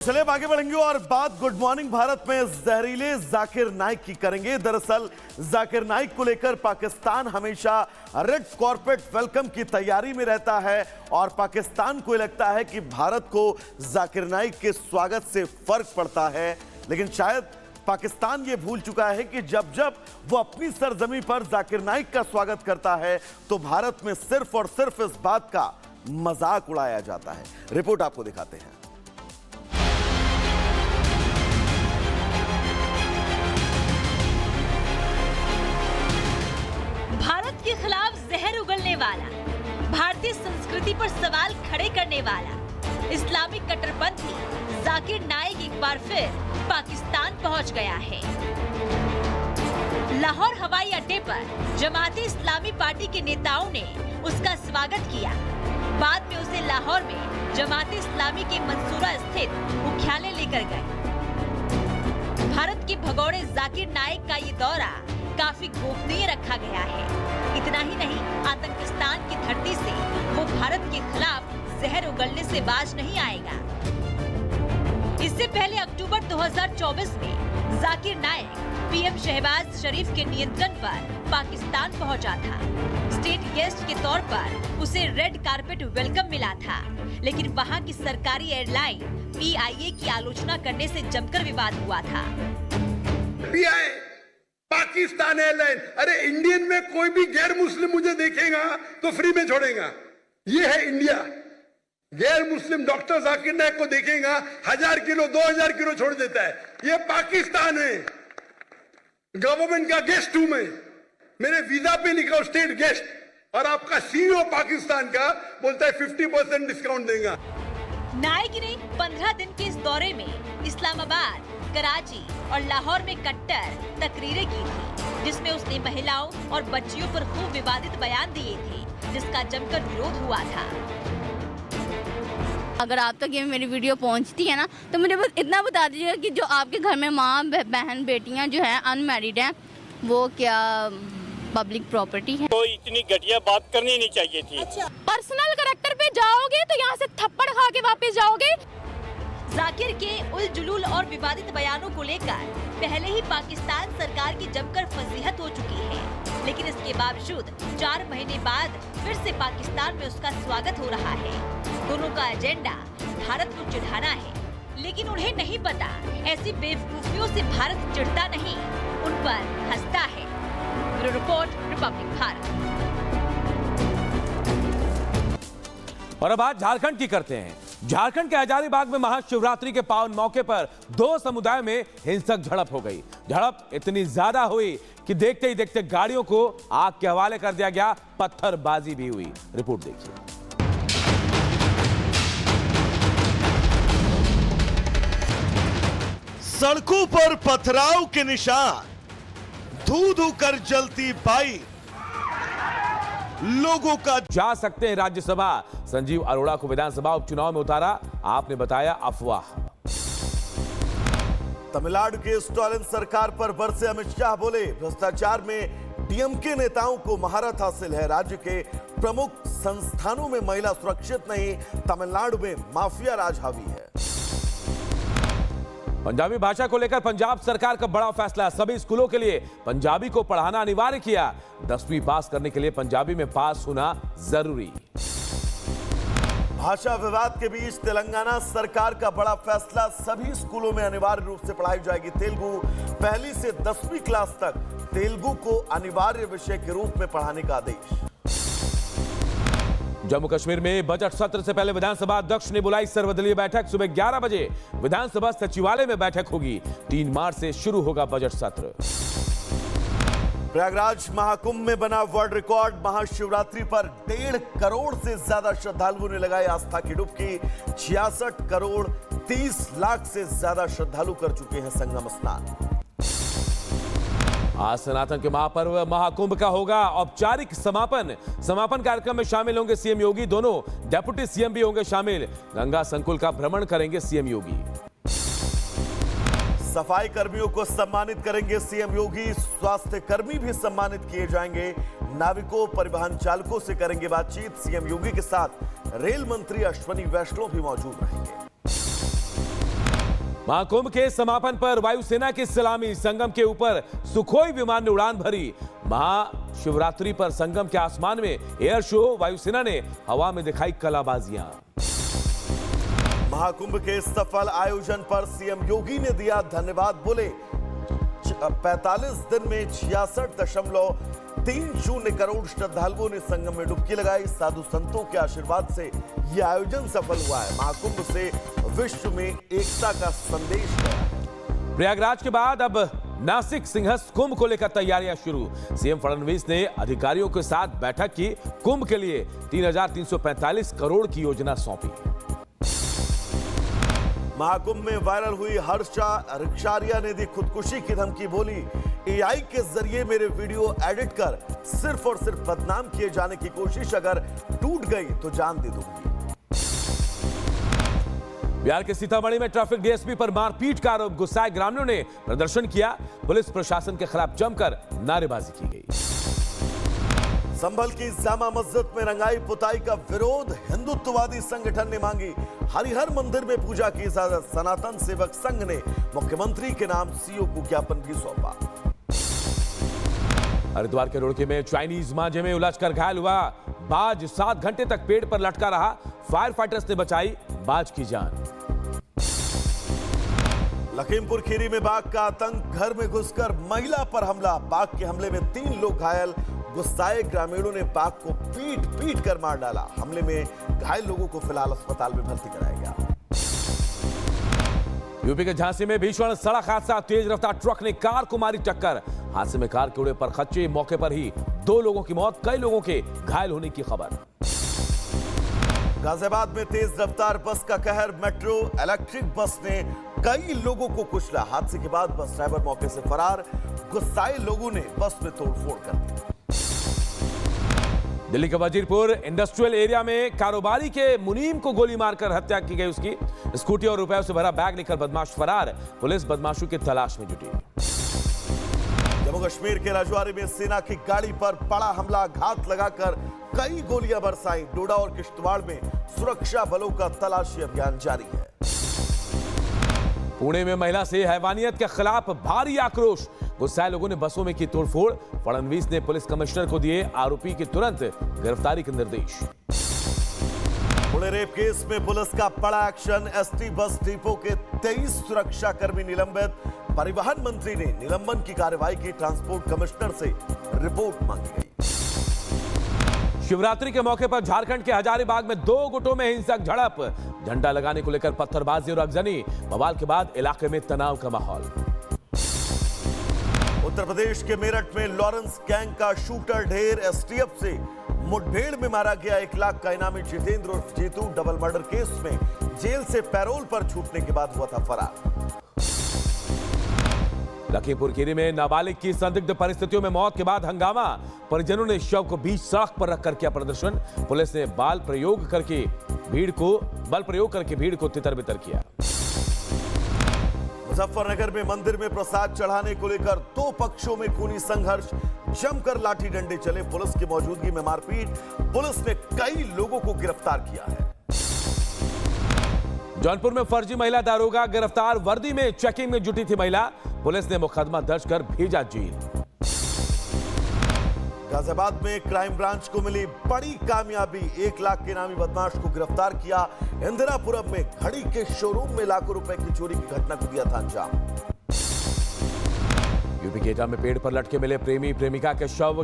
चले आगे बढ़ेंगे और बात गुड मॉर्निंग भारत में जहरीले जाकिर नाइक की करेंगे। दरअसल जाकिर नाइक को लेकर पाकिस्तान हमेशा रेड कॉर्पेट वेलकम की तैयारी में रहता है और पाकिस्तान को लगता है कि भारत को जाकिर नाइक के स्वागत से फर्क पड़ता है, लेकिन शायद पाकिस्तान ये भूल चुका है कि जब जब वो अपनी सरजमी पर जाकिर नाइक का स्वागत करता है तो भारत में सिर्फ और सिर्फ इस बात का मजाक उड़ाया जाता है। रिपोर्ट आपको दिखाते हैं। भारत के खिलाफ जहर उगलने वाला, भारतीय संस्कृति पर सवाल खड़े करने वाला इस्लामिक कट्टरपंथी जाकिर नाइक एक बार फिर पाकिस्तान पहुंच गया है। लाहौर हवाई अड्डे पर जमाते इस्लामी पार्टी के नेताओं ने उसका स्वागत किया। बाद में उसे लाहौर में जमाते इस्लामी के मंसूरा स्थित मुख्यालय लेकर गए। भारत के भगोड़े जाकिर नाइक का ये दौरा काफी गोपनीय रखा गया है। इतना ही नहीं, आतंकिस्तान की धरती से वो भारत के खिलाफ जहर उगलने से बाज नहीं आएगा। इससे पहले अक्टूबर 2024 में जाकिर नाइक पीएम शहबाज शरीफ के नियंत्रण पर पाकिस्तान पहुंचा था। स्टेट गेस्ट के तौर पर उसे रेड कारपेट वेलकम मिला था, लेकिन वहां की सरकारी एयरलाइन PIA की आलोचना करने से जमकर विवाद हुआ था। पाकिस्तान एयरलाइन, अरे इंडियन में कोई भी गैर मुस्लिम मुझे देखेगा तो फ्री में छोड़ेगा। ये है इंडिया। गैर मुस्लिम डॉक्टर जाकिर नाइक को देखेगा 1000 किलो 2000 किलो छोड़ देता है। ये पाकिस्तान है। गवर्नमेंट का गेस्ट हूं मैं, मेरे वीजा पे लिखा स्टेट गेस्ट, और आपका CEO पाकिस्तान का बोलता है 50% डिस्काउंट देगा। नाइक ने 15 दिन के इस दौरे में इस्लामाबाद, कराची और लाहौर में कट्टर तकरीरें की थी, जिसमें उसने महिलाओं और बच्चियों पर खूब विवादित बयान दिए थे, जिसका जमकर विरोध हुआ था। अगर आप तक ये मेरी वीडियो पहुंचती है ना, तो मुझे बस इतना बता दीजिएगा कि जो आपके घर में माँ बहन बेटियां जो हैं अनमैरिड हैं, वो क्या पब्लिक प्रॉपर्टी है? तो इतनी घटिया बात करनी नहीं चाहिए थी। पर्सनल कैरेक्टर पे जाओगे तो यहाँ से थप्पड़ खा के वापस जाओगे। जाकिर के उल जुलूल और विवादित बयानों को लेकर पहले ही पाकिस्तान सरकार की जमकर फजीहत हो चुकी है, लेकिन इसके बावजूद 4 महीने बाद फिर से पाकिस्तान में उसका स्वागत हो रहा है। दोनों का एजेंडा भारत को चिढ़ाना है, लेकिन उन्हें नहीं पता ऐसी बेवकूफियों से भारत चिढ़ता नहीं, उन पर हंसता है। Bureau report, Republic Bharat. और अब आज झारखंड की करते हैं। झारखंड के हजारीबाग में महाशिवरात्रि के पावन मौके पर 2 समुदायों में हिंसक झड़प हो गई। झड़प इतनी ज्यादा हुई कि देखते ही देखते गाड़ियों को आग के हवाले कर दिया गया, पत्थरबाजी भी हुई। रिपोर्ट देखिए। सड़कों पर पथराव के निशान, धू धू कर जलती बाइक, लोगों का जा सकते हैं राज्यसभा। संजीव अरोड़ा को विधानसभा उपचुनाव में उतारा, आपने बताया अफवाह। तमिलनाडु के स्टालिन सरकार पर बरसे अमित शाह, बोले भ्रष्टाचार में DMK नेताओं को महारत हासिल है। राज्य के प्रमुख संस्थानों में महिला सुरक्षित नहीं, तमिलनाडु में माफिया राज हावी है। पंजाबी भाषा को लेकर पंजाब सरकार का बड़ा फैसला, सभी स्कूलों के लिए पंजाबी को पढ़ाना अनिवार्य किया। 10वीं पास करने के लिए पंजाबी में पास होना जरूरी। भाषा विवाद के बीच तेलंगाना सरकार का बड़ा फैसला, सभी स्कूलों में अनिवार्य रूप से पढ़ाई जाएगी तेलुगु। पहली से 10वीं क्लास तक तेलुगु को अनिवार्य विषय के रूप में पढ़ाने का आदेश। जम्मू कश्मीर में बजट सत्र से पहले विधानसभा अध्यक्ष ने बुलाई सर्वदलीय बैठक। सुबह 11 बजे विधानसभा सचिवालय में बैठक होगी। 3 मार्च से शुरू होगा बजट सत्र। प्रयागराज महाकुंभ में बना वर्ल्ड रिकॉर्ड, महाशिवरात्रि पर 1.5 करोड़ से ज्यादा श्रद्धालुओं ने लगाई आस्था की डुबकी। 66 करोड़ 30 लाख से ज्यादा श्रद्धालु कर चुके हैं संगम स्नान। आज सनातन के महापर्व महाकुंभ का होगा औपचारिक समापन। समापन कार्यक्रम में शामिल होंगे CM योगी, दोनों डेप्यूटी CM भी होंगे शामिल। गंगा संकुल का भ्रमण करेंगे CM योगी। सफाई कर्मियों को सम्मानित करेंगे CM योगी, स्वास्थ्य कर्मी भी सम्मानित किए जाएंगे। नाविकों, परिवहन चालकों से करेंगे बातचीत। CM योगी के साथ रेल मंत्री अश्विनी वैष्णव भी मौजूद रहेंगे। महाकुंभ के समापन पर वायुसेना की सलामी, संगम के ऊपर सुखोई विमान ने उड़ान भरी। महाशिवरात्रि पर संगम के आसमान में एयर शो, वायुसेना ने हवा में दिखाई कलाबाजियां। महाकुंभ के सफल आयोजन पर सीएम योगी ने दिया धन्यवाद, बोले 45 दिन में 66.30 करोड़ श्रद्धालुओं ने संगम में डुबकी लगाई। साधु संतों के आशीर्वाद से यह आयोजन सफल हुआ है। महाकुंभ से विश्व में एकता का संदेश गया। प्रयागराज के बाद अब नासिक सिंहस्थ कुंभ को लेकर तैयारियां शुरू। सीएम फडणवीस ने अधिकारियों के साथ बैठक की। कुंभ के लिए 3,345 करोड़ की योजना सौंपी। महाकुंभ में वायरल हुई हर्षा रिक्शारिया ने दी खुदकुशी की धमकी, बोली एआई के जरिए मेरे वीडियो एडिट कर सिर्फ और सिर्फ बदनाम किए जाने की कोशिश, अगर टूट गई तो जान दे दूंगी। बिहार के सीतामढ़ी में ट्रैफिक डीएसपी पर मारपीट का आरोप, गुस्साए ग्रामीणों ने प्रदर्शन किया। पुलिस प्रशासन के खिलाफ जमकर नारेबाजी की गई। संभल की जामा मस्जिद में रंगाई पुताई का विरोध, हिंदुत्ववादी संगठन ने मांगी हरिहर मंदिर में पूजा की इजाजत। सनातन सेवक संघ ने मुख्यमंत्री के नाम सीओ को ज्ञापन भी सौंपा। हरिद्वार के रुड़की में चाइनीज मांझे में उलझकर घायल हुआ बाज 7 घंटे तक पेड़ पर लटका रहा। फायर फाइटर्स ने बचाई बाज की जान। लखीमपुर खीरी में बाघ का आतंक, घर में घुसकर महिला पर हमला। बाघ के हमले में 3 लोग घायल। गुस्साए ग्रामीणों ने बाघ को पीट पीट कर मार डाला। हमले में घायल लोगों को फिलहाल अस्पताल में भर्ती कराया गया। यूपी के झांसी में भीषण सड़क हादसा, तेज रफ्तार ट्रक ने कार को मारी टक्कर। हादसे में कार के उड़े पर खच्चे, मौके पर ही 2 लोगों की मौत, कई लोगों के घायल होने की खबर। गाजियाबाद में तेज रफ्तार बस का कहर, मेट्रो इलेक्ट्रिक बस ने कई लोगों को कुचला। हादसे के बाद बस ड्राइवर मौके से फरार। गुस्साए लोगों ने बस में तोड़फोड़ कर दी। दिल्ली के वजीरपुर इंडस्ट्रियल एरिया में कारोबारी के मुनीम को गोली मारकर हत्या की गई। उसकी स्कूटी और रुपयों से भरा बैग लेकर बदमाश फरार। पुलिस बदमाशों की तलाश में जुटी। जम्मू कश्मीर के राजौरी में सेना की गाड़ी पर बड़ा हमला, घात लगाकर कई गोलियां बरसाई। डोडा और किश्तवाड़ में सुरक्षा बलों का तलाशी अभियान जारी है। पुणे में महिला से हैवानियत के खिलाफ भारी आक्रोश, गुस्साए लोगों ने बसों में की तोड़फोड़। फडणवीस ने पुलिस कमिश्नर को दिए आरोपी की तुरंत गिरफ्तारी के निर्देश। पुणे रेप केस में पुलिस का बड़ा एक्शन, एसटी बस डिपो के 23 सुरक्षा कर्मी निलंबित। परिवहन मंत्री ने निलंबन की कार्रवाई की। ट्रांसपोर्ट कमिश्नर से रिपोर्ट मांगी गई। शिवरात्रि के मौके पर झारखंड के हजारीबाग में 2 गुटों में हिंसक झड़प, झंडा लगाने को लेकर पत्थरबाजी और अगजनी। बवाल के बाद इलाके में तनाव का माहौल। उत्तर प्रदेश के मेरठ में लॉरेंस गैंग का शूटर ढेर, एसटीएफ से मुठभेड़ में मारा गया 1 लाख का इनामी जितेंद्र उर्फ जीतू। डबल मर्डर केस में जेल से पैरोल पर छूटने के बाद हुआ था फरार। लखीमपुर खीरी में नाबालिग की संदिग्ध परिस्थितियों में मौत के बाद हंगामा, परिजनों ने शव को बीच सड़क पर रखकर किया प्रदर्शन। पुलिस ने बल प्रयोग करके भीड़ को तितर बितर किया। मुजफ्फरनगर में मंदिर में प्रसाद चढ़ाने को लेकर 2 पक्षों में खूनी संघर्ष, जमकर लाठी डंडे चले। पुलिस की मौजूदगी में मारपीट, पुलिस ने कई लोगों को गिरफ्तार किया है। जौनपुर में फर्जी महिला दारोगा गिरफ्तार, वर्दी में चेकिंग में जुटी थी महिला। पुलिस ने मुकदमा दर्ज कर भेजा जेल। गाजियाबाद में क्राइम ब्रांच को मिली बड़ी कामयाबी, 1 लाख के इनामी बदमाश को गिरफ्तार किया। इंदिरापुरम में घड़ी के शोरूम में लाखों रुपए की चोरी की घटना को दिया था अंजाम। यूपी के एटा में पेड़ पर लटके मिले प्रेमी प्रेमिका के शव,